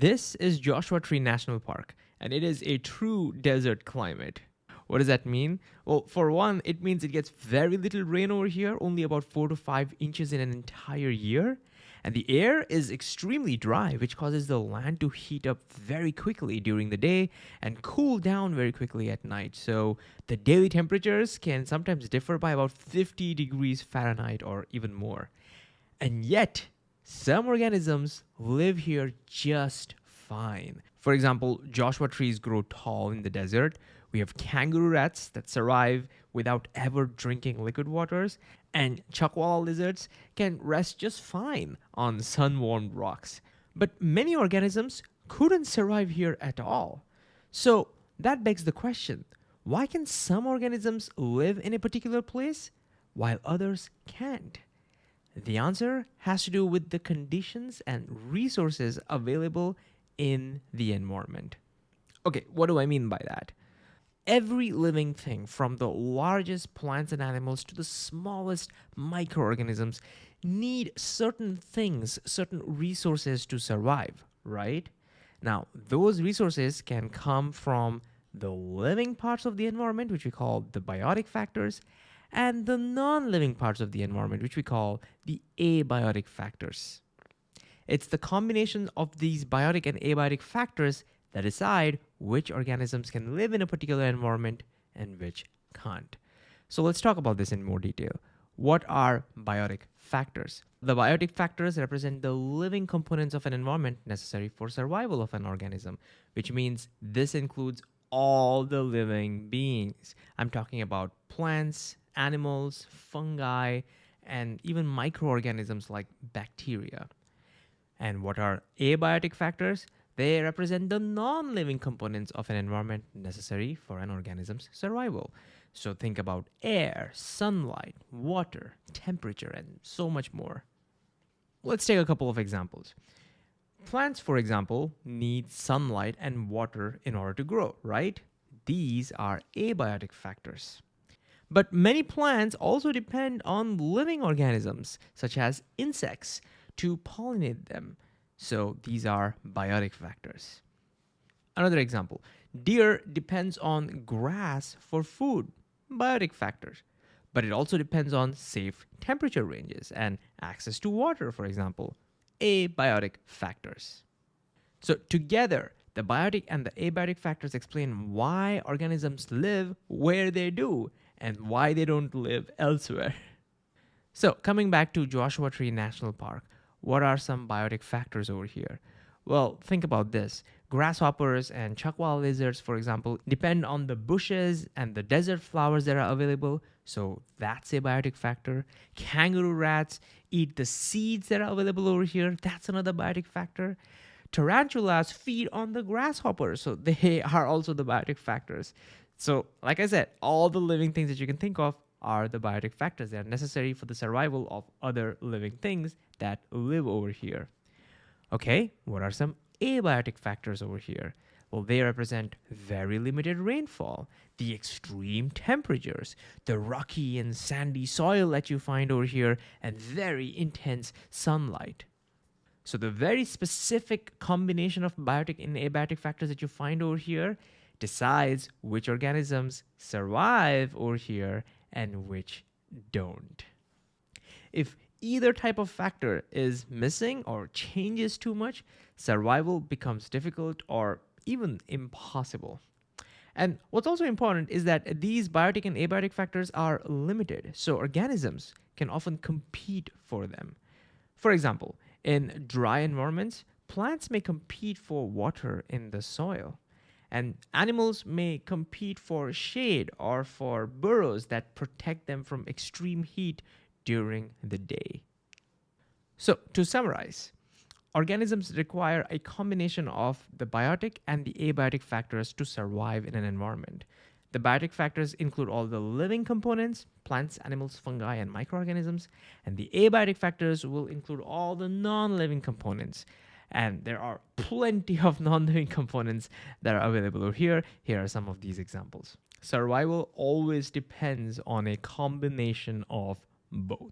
This is Joshua Tree National Park, and it is a true desert climate. What does that mean? Well, for one, it means it gets very little rain over here, only about 4 to 5 inches in an entire year. And the air is extremely dry, which causes the land to heat up very quickly during the day and cool down very quickly at night. So the daily temperatures can sometimes differ by about 50 degrees Fahrenheit or even more. And yet, some organisms live here just fine. For example, Joshua trees grow tall in the desert. We have kangaroo rats that survive without ever drinking liquid waters. And chuckwalla lizards can rest just fine on sun-warmed rocks. But many organisms couldn't survive here at all. So that begs the question, why can some organisms live in a particular place while others can't? The answer has to do with the conditions and resources available in the environment. Okay, what do I mean by that? Every living thing, from the largest plants and animals to the smallest microorganisms, need certain things, certain resources to survive, right? Now, those resources can come from the living parts of the environment, which we call the biotic factors, and the non-living parts of the environment, which we call the abiotic factors. It's the combination of these biotic and abiotic factors that decide which organisms can live in a particular environment and which can't. So let's talk about this in more detail. What are biotic factors? The biotic factors represent the living components of an environment necessary for survival of an organism, which means this includes all the living beings. I'm talking about plants, animals, fungi, and even microorganisms like bacteria. And what are abiotic factors? They represent the non-living components of an environment necessary for an organism's survival. So think about air, sunlight, water, temperature, and so much more. Let's take a couple of examples. Plants, for example, need sunlight and water in order to grow, right? These are abiotic factors. But many plants also depend on living organisms, such as insects, to pollinate them. So these are biotic factors. Another example, deer depends on grass for food, biotic factors. But it also depends on safe temperature ranges and access to water, for example, abiotic factors. So together, the biotic and the abiotic factors explain why organisms live where they do and why they don't live elsewhere. So coming back to Joshua Tree National Park, what are some biotic factors over here? Well, think about this. Grasshoppers and chuckwalla lizards, for example, depend on the bushes and the desert flowers that are available, so that's a biotic factor. Kangaroo rats eat the seeds that are available over here, that's another biotic factor. Tarantulas feed on the grasshoppers, so they are also the biotic factors. So, like I said, all the living things that you can think of are the biotic factors. They are necessary for the survival of other living things that live over here. Okay, what are some abiotic factors over here? Well, they represent very limited rainfall, the extreme temperatures, the rocky and sandy soil that you find over here, and very intense sunlight. So the very specific combination of biotic and abiotic factors that you find over here decides which organisms survive over here and which don't. If either type of factor is missing or changes too much, survival becomes difficult or even impossible. And what's also important is that these biotic and abiotic factors are limited, so organisms can often compete for them. For example, in dry environments, plants may compete for water in the soil. And animals may compete for shade or for burrows that protect them from extreme heat during the day. So, to summarize, organisms require a combination of the biotic and the abiotic factors to survive in an environment. The biotic factors include all the living components, plants, animals, fungi, and microorganisms, and the abiotic factors will include all the non-living components. And there are plenty of non-living components that are available over here. Here are some of these examples. Survival always depends on a combination of both.